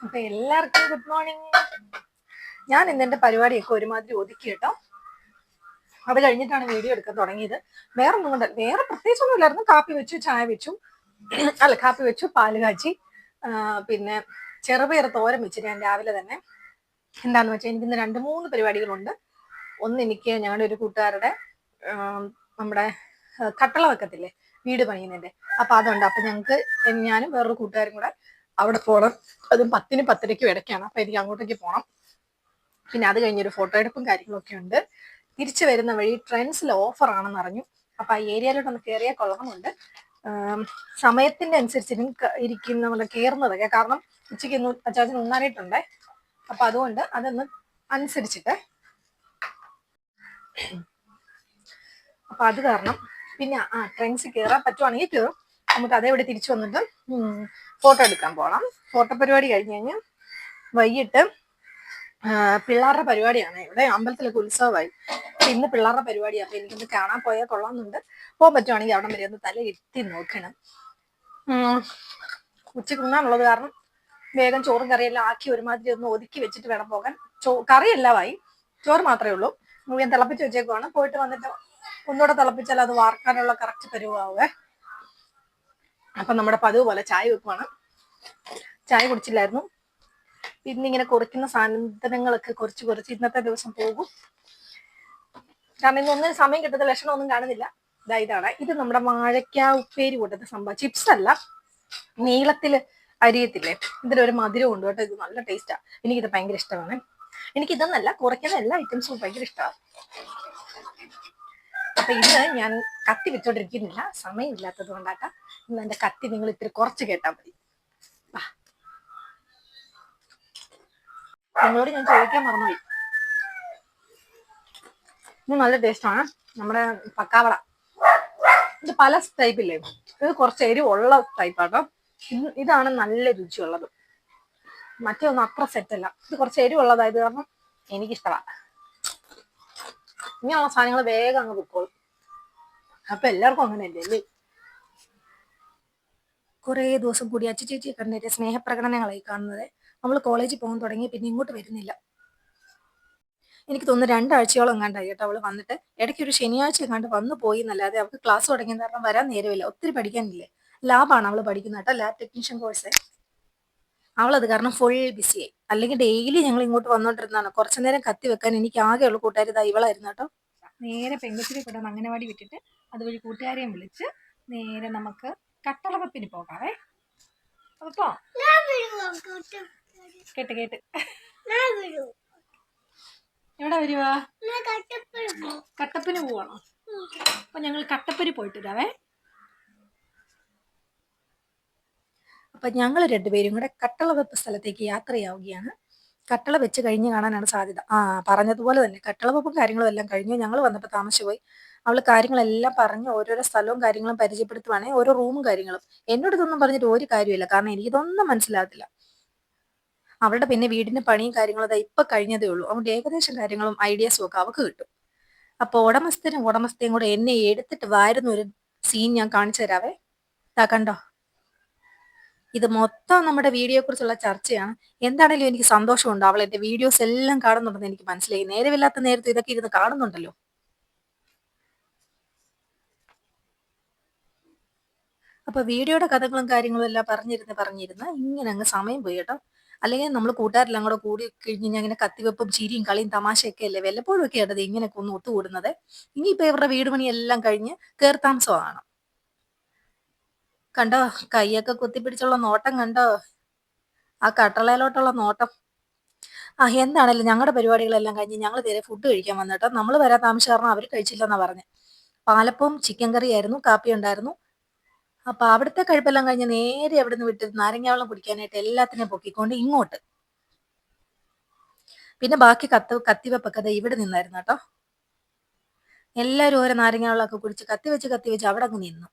അപ്പൊ എല്ലാവർക്കും good morning. ഞാൻ ഇന്ന് എന്റെ പരിപാടിയൊക്കെ ഒരുമാതിരി ഒതുക്കി കേട്ടോ. അത് കഴിഞ്ഞിട്ടാണ് വീഡിയോ എടുക്കാൻ തുടങ്ങിയത്. വേറെ ഒന്നും കൊണ്ട് വേറെ പ്രത്യേകിച്ചൊന്നും ഇല്ലായിരുന്നു. കാപ്പി വെച്ചു, ചായ വെച്ചു, കാപ്പി വെച്ചു, പാല് കാച്ചി, പിന്നെ ചെറുപയർ തോരൻ വെച്ചു ഞാൻ രാവിലെ തന്നെ. എന്താന്ന് വെച്ചാൽ എനിക്കിന്ന് 2-3 പരിപാടികളുണ്ട്. ഒന്ന്, എനിക്ക് ഞങ്ങളുടെ ഒരു കൂട്ടുകാരുടെ നമ്മുടെ കട്ടള വെക്കത്തില്ലേ, വീട് പണിയുന്നതിന്റെ, അപ്പൊ അതുണ്ട്. അപ്പൊ ഞങ്ങൾക്ക് ഞാനും വേറൊരു കൂട്ടുകാരും കൂടെ അവിടെ പോകണം. അതും 10-നും 10:30-ക്കും ഇടയ്ക്കാണ്. അപ്പൊ എനിക്ക് അങ്ങോട്ടേക്ക് പോകണം. പിന്നെ അത് കഴിഞ്ഞൊരു ഫോട്ടോ എടുപ്പും കാര്യങ്ങളൊക്കെ ഉണ്ട്. തിരിച്ചു വരുന്ന വഴി ട്രെൻഡ്സിൽ ഓഫർ ആണെന്ന് അറിഞ്ഞു. അപ്പൊ ആ ഏരിയയിലോട്ടൊന്ന് കയറിയാൽ കൊള്ളാമുണ്ട്. സമയത്തിന്റെ അനുസരിച്ച് ഇരിക്കും നമ്മൾ കയറുന്നതൊക്കെ. കാരണം ഉച്ചയ്ക്ക് അച്ചാച്ചൻ ഉണ്ണാനായിട്ടുണ്ടേ. അപ്പൊ അതുകൊണ്ട് അതൊന്ന് അനുസരിച്ചിട്ട്, അപ്പൊ അത് കാരണം പിന്നെ ട്രെൻഡ്സിൽ കയറാൻ പറ്റുവാണെങ്കിൽ കയറും. നമുക്ക് അതേവിടെ തിരിച്ചു വന്നിട്ട് ഫോട്ടോ എടുക്കാൻ പോകണം. ഫോട്ടോ പരിപാടി കഴിഞ്ഞ് കഴിഞ്ഞ് വൈകിട്ട് പിള്ളേരുടെ പരിപാടിയാണ്. ഇവിടെ അമ്പലത്തിലൊക്കെ ഉത്സവമായി. ഇന്ന് പിള്ളേരുടെ പരിപാടിയാണ്. അപ്പൊ എനിക്കൊന്ന് കാണാൻ പോയാൽ കൊള്ളാമെന്നുണ്ട്. പോകാൻ പറ്റുവാണെങ്കിൽ അവിടെ വരെ ഒന്ന് തല എത്തി നോക്കണം. ഉച്ചയ്ക്ക് ഉണ്ണാനുള്ളത് കാരണം വേഗം ചോറും കറിയെല്ലാം ആക്കി ഒരുമാതിരി ഒന്ന് ഒതുക്കി വെച്ചിട്ട് വേണം പോകാൻ. കറിയെല്ലാമായി, ചോറ് മാത്രമേ ഉള്ളൂ. ഞാൻ തിളപ്പിച്ച് വെച്ചേക്കുവാണ്. പോയിട്ട് വന്നിട്ട് ഒന്നുകൂടെ തിളപ്പിച്ചാൽ അത് വാർക്കാനുള്ള കറക്റ്റ് പരുവാവേ. അപ്പൊ നമ്മുടെ പതിവ് പോലെ ചായ വെക്കുവാണ്. ചായ കുടിച്ചില്ലായിരുന്നു. ഇന്നിങ്ങനെ കുറയ്ക്കുന്ന സാധനങ്ങളൊക്കെ കുറച്ച് ഇന്നത്തെ ദിവസം പോകും. കാരണം ഇന്നൊന്നും സമയം കിട്ടുന്ന ലക്ഷണമൊന്നും കാണുന്നില്ല. ഇതാണ് ഇത് നമ്മുടെ വാഴയ്ക്ക ഉപ്പേരി കൂട്ടത്തെ സംഭവം. ചിപ്സ് അല്ല, നീളത്തില് അരിയത്തില്ലേ, ഇതിലൊരു മധുരം ഉണ്ട് കേട്ടോ. ഇത് നല്ല ടേസ്റ്റാ. എനിക്കിത് ഭയങ്കര ഇഷ്ടമാണ്. എനിക്കിതെന്നല്ല, കുറയ്ക്കുന്ന എല്ലാ ഐറ്റംസും ഭയങ്കര ഇഷ്ടമാണ്. അപ്പൊ ഇന്ന് ഞാൻ കത്തി വെച്ചോണ്ടിരിക്കുന്നില്ല, സമയമില്ലാത്തത് കൊണ്ടാക്കാം. ഇന്ന് എന്റെ കത്തി നിങ്ങൾ ഇത്തിരി കുറച്ച് കേട്ടാൽ മതി. നിങ്ങളോട് ഞാൻ ചോദിക്കാൻ മറന്നുപോയി. ഇത് നല്ല ടേസ്റ്റാണ്. നമ്മുടെ പക്കാവട ഇത് പല ടൈപ്പില്ലേ, ഇത് കുറച്ച് എരിവുള്ള ടൈപ്പാട്ടോ. ഇതാണ് നല്ല രുചിയുള്ളത്. മറ്റേ ഒന്നും അത്ര സെറ്റല്ല. ഇത് കുറച്ച് എരിവുള്ളതായത് കാരണം എനിക്കിഷ്ടമാണ്. ഇങ്ങനെയുള്ള സാധനങ്ങൾ വേഗം അങ്ങ് പൊക്കോളും. അപ്പൊ എല്ലാവർക്കും അങ്ങനെയല്ലേ അല്ലേ? കുറേ ദിവസം കൂടി അച്ചു ചേച്ചിയെ കണ്ടിട്ട് സ്നേഹപ്രകടനങ്ങളായി കാണുന്നത്. നമ്മൾ കോളേജിൽ പോകാൻ തുടങ്ങി പിന്നെ ഇങ്ങോട്ട് വരുന്നില്ല. എനിക്ക് തോന്നുന്നു 2 ആഴ്ചയോളം എങ്ങാണ്ടായി കേട്ടോ അവള് വന്നിട്ട്. ഇടയ്ക്ക് ഒരു ശനിയാഴ്ച എങ്ങാണ്ട് വന്നു പോയി എന്നല്ലാതെ അവൾക്ക് ക്ലാസ് തുടങ്ങിയ കാരണം വരാൻ നേരമില്ല. ഒത്തിരി പഠിക്കാനില്ലേ. ലാബാണ് അവള് പഠിക്കുന്നത് കേട്ടോ, ലാബ് ടെക്നീഷ്യൻ കോഴ്സ്. അവളത് കാരണം ഫുൾ ബിസിയായി. അല്ലെങ്കിൽ ഡെയിലി ഞങ്ങൾ ഇങ്ങോട്ട് വന്നോണ്ടിരുന്നതാണ്. കുറച്ചു നേരം കത്തി വെക്കാൻ എനിക്ക് ആകെയുള്ള കൂട്ടുകാരി ഇവളായിരുന്നു കേട്ടോ. നേരെ പെങ്കുച്ചിരി കൊണ്ടുവന്ന് അംഗനവാടി വിട്ടിട്ട് അതുവഴി കൂട്ടുകാരെയും വിളിച്ച് നേരെ നമുക്ക് കട്ടളവെപ്പിന് പോകാവേ. അപ്പൊ കേട്ട് എവിടെ വരുവാ? കട്ടപ്പന് പോവാണോ? അപ്പൊ ഞങ്ങൾ കട്ടപ്പന് പോയിട്ട് വരാവേ. അപ്പൊ ഞങ്ങൾ രണ്ടുപേരും കൂടെ കട്ടള വെപ്പ് സ്ഥലത്തേക്ക് യാത്രയാവുകയാണ്. കട്ടള വെച്ച് കഴിഞ്ഞ് കാണാനാണ് സാധ്യത. പറഞ്ഞതുപോലെ തന്നെ കട്ടള വെപ്പും കാര്യങ്ങളും എല്ലാം കഴിഞ്ഞു. ഞങ്ങൾ വന്നപ്പോൾ താമസിച്ചു പോയി. അവള് കാര്യങ്ങളെല്ലാം പറഞ്ഞ് ഓരോരോ സ്ഥലവും കാര്യങ്ങളും പരിചയപ്പെടുത്തുവാണെങ്കിൽ ഓരോ റൂമും കാര്യങ്ങളും. എന്നോട് ഇതൊന്നും പറഞ്ഞിട്ട് ഒരു കാര്യമില്ല. കാരണം എനിക്കിതൊന്നും മനസ്സിലാകത്തില്ല. അവളുടെ പിന്നെ വീടിന്റെ പണിയും കാര്യങ്ങളും ഇപ്പൊ കഴിഞ്ഞതേ ഉള്ളൂ. അതുകൊണ്ട് ഏകദേശം കാര്യങ്ങളും ഐഡിയാസും ഒക്കെ അവക്ക് കിട്ടും. അപ്പൊ ഉടമസ്ഥയും കൂടെ എന്നെ എടുത്തിട്ട് വാരുന്ന ഒരു സീൻ ഞാൻ കാണിച്ചു തരാവേ. കണ്ടോ, ഇത് മൊത്തം നമ്മുടെ വീഡിയോയെ കുറിച്ചുള്ള ചർച്ചയാണ്. എന്താണെങ്കിലും എനിക്ക് സന്തോഷമുണ്ട്. അവൾ എന്റെ വീഡിയോസ് എല്ലാം കാണുന്നുണ്ടെന്ന് എനിക്ക് മനസ്സിലായി. നേരമില്ലാത്ത നേരത്ത് ഇതൊക്കെ ഇരുന്ന് കാണുന്നുണ്ടല്ലോ. അപ്പൊ വീഡിയോയുടെ കഥകളും കാര്യങ്ങളും എല്ലാം പറഞ്ഞിരുന്ന് ഇങ്ങനെ അങ്ങ് സമയം പോയി കേട്ടോ. അല്ലെങ്കിൽ നമ്മൾ കൂട്ടുകാരെല്ലാം കൂടെ കൂടി കഴിഞ്ഞ് അങ്ങനെ കത്തിവെപ്പും ചിരിയും കളിയും തമാശയൊക്കെ അല്ലേ വല്ലപ്പോഴും ഒക്കെ ആണത് ഇങ്ങനെയൊക്കെ ഒന്ന് ഒത്തുകൂടുന്നത്. ഇനിയിപ്പോ ഇവരുടെ വീട് പണിയെല്ലാം കഴിഞ്ഞ് കയറി താമസമാണ്. കണ്ടോ, കൈയൊക്കെ കുത്തിപ്പിടിച്ചുള്ള നോട്ടം കണ്ടോ, ആ കട്ടളയിലോട്ടുള്ള നോട്ടം. എന്താണേലും ഞങ്ങളുടെ പരിപാടികളെല്ലാം കഴിഞ്ഞ് ഞങ്ങൾ നേരെ ഫുഡ് കഴിക്കാൻ വന്നിട്ടോ. നമ്മൾ വരാൻ താമസം കാരണം അവർ കഴിച്ചില്ലെന്നാ പറഞ്ഞത്. പാലപ്പവും ചിക്കൻ കറിയായിരുന്നു, കാപ്പി ഉണ്ടായിരുന്നു. അപ്പൊ അവിടുത്തെ കഴിപ്പെല്ലാം കഴിഞ്ഞ് നേരെ അവിടുന്ന് വിട്ട് നാരങ്ങാവെള്ളം കുടിക്കാനായിട്ട് എല്ലാത്തിനെയും പൊക്കിക്കൊണ്ട് ഇങ്ങോട്ട്. പിന്നെ ബാക്കി കത്തിവെപ്പൊക്കെ ഇവിടെ നിന്നായിരുന്നു കേട്ടോ. എല്ലാവരും ഓരോ നാരങ്ങാവെള്ളമൊക്കെ കുടിച്ച് കത്തിവെച്ച് അവിടെ അങ്ങ് നിന്നു.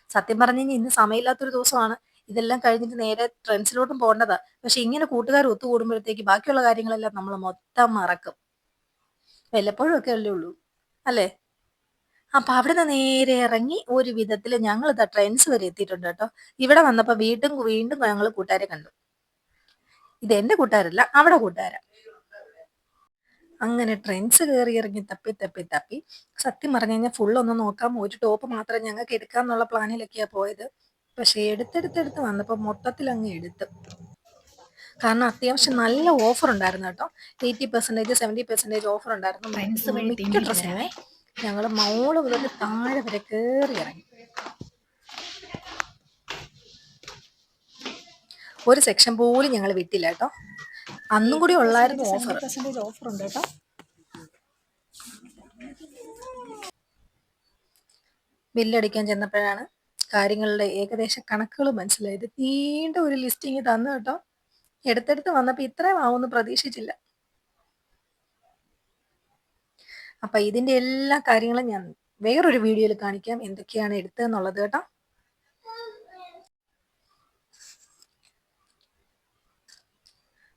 സത്യം പറഞ്ഞു കഴിഞ്ഞാൽ ഇന്ന് സമയമില്ലാത്തൊരു ദിവസമാണ്. ഇതെല്ലാം കഴിഞ്ഞിട്ട് നേരെ ട്രെൻഡ്സിലോട്ടും പോകേണ്ടതാ. പക്ഷെ ഇങ്ങനെ കൂട്ടുകാർ ഒത്തുകൂടുമ്പോഴത്തേക്ക് ബാക്കിയുള്ള കാര്യങ്ങളെല്ലാം നമ്മൾ മൊത്തം മറക്കും. വല്ലപ്പോഴും ഒക്കെ അല്ലേ ഉള്ളൂ അല്ലേ? അപ്പൊ അവിടുന്ന് നേരെ ഇറങ്ങി ഒരു വിധത്തിൽ ഞങ്ങൾ ട്രെൻഡ്സ് വരെ എത്തിയിട്ടുണ്ട് കേട്ടോ. ഇവിടെ വന്നപ്പോ വീണ്ടും ഞങ്ങൾ കൂട്ടുകാരെ കണ്ടു. ഇത് എന്റെ കൂട്ടുകാരല്ല, അവിടെ കൂട്ടുകാരാ. അങ്ങനെ ട്രെൻഡ്സ് കയറി ഇറങ്ങി തപ്പി തപ്പി തപ്പി സത്യം പറഞ്ഞു കഴിഞ്ഞാൽ ഫുള്ളൊന്നും നോക്കാം, ഒരു ടോപ്പ് മാത്രം ഞങ്ങൾക്ക് എടുക്കാന്നുള്ള പ്ലാനിലൊക്കെയാ പോയത്. പക്ഷെ എടുത്തെടുത്തെടുത്ത് വന്നപ്പോൾ മൊത്തത്തിൽ അങ്ങ് എടുത്തു. കാരണം അത്യാവശ്യം നല്ല ഓഫർ ഉണ്ടായിരുന്നു കേട്ടോ. 80% 70% ഓഫർ ഉണ്ടായിരുന്നു മിക്ക ഡ്രസ്സിനുമേ. ഞങ്ങൾ മോള് മുതൽ താഴെ വരെ കയറി ഇറങ്ങി. ഒരു സെക്ഷൻ പോലും ഞങ്ങൾ വിട്ടില്ല കേട്ടോ. അന്നും കൂടി ഉള്ളായിരുന്നു ഓഫർ. ഓഫർ ഉണ്ട് കേട്ടോ. ബില്ലടിക്കാൻ ചെന്നപ്പോഴാണ് കാര്യങ്ങളുടെ ഏകദേശ കണക്കുകൾ മനസ്സിലായത്. നീണ്ട ഒരു ലിസ്റ്റിങ് തന്നു കേട്ടോ. എടുത്തെടുത്ത് വന്നപ്പോൾ ഇത്രയും ആവുമെന്ന് പ്രതീക്ഷിച്ചില്ല. അപ്പൊ ഇതിന്റെ എല്ലാ കാര്യങ്ങളും ഞാൻ വേറൊരു വീഡിയോയിൽ കാണിക്കാം, എന്തൊക്കെയാണ് എടുത്തതെന്നുള്ളത് കേട്ടോ.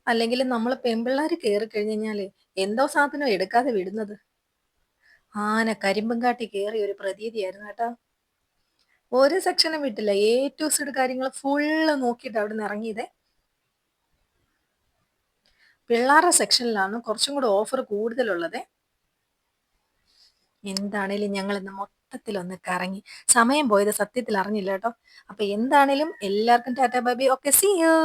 അല്ലെങ്കിൽ നമ്മൾ പെൺപിള്ളേർ കയറി കഴിഞ്ഞ് കഴിഞ്ഞാല് എന്തോ സാധനം എടുക്കാതെ വിടുന്നത്. ആന കരിമ്പും കാട്ടി കയറിയ ഒരു പ്രതീതിയായിരുന്നു കേട്ടോ. ഒരു സെക്ഷനും വിട്ടില്ല, A to Z കാര്യങ്ങൾ ഫുള്ള് നോക്കിയിട്ട് അവിടെ നിന്ന് ഇറങ്ങിയതേ. പിള്ളേരുടെ സെക്ഷനിലാണ് കുറച്ചും കൂടെ ഓഫർ കൂടുതലുള്ളത്. എന്താണേലും ഞങ്ങൾ ഇന്ന് മൊത്തത്തിലൊന്ന് കറങ്ങി. സമയം പോയത് സത്യത്തിൽ അറിഞ്ഞില്ല കേട്ടോ. അപ്പൊ എന്താണേലും എല്ലാവർക്കും tata bye bye. Okay, see U.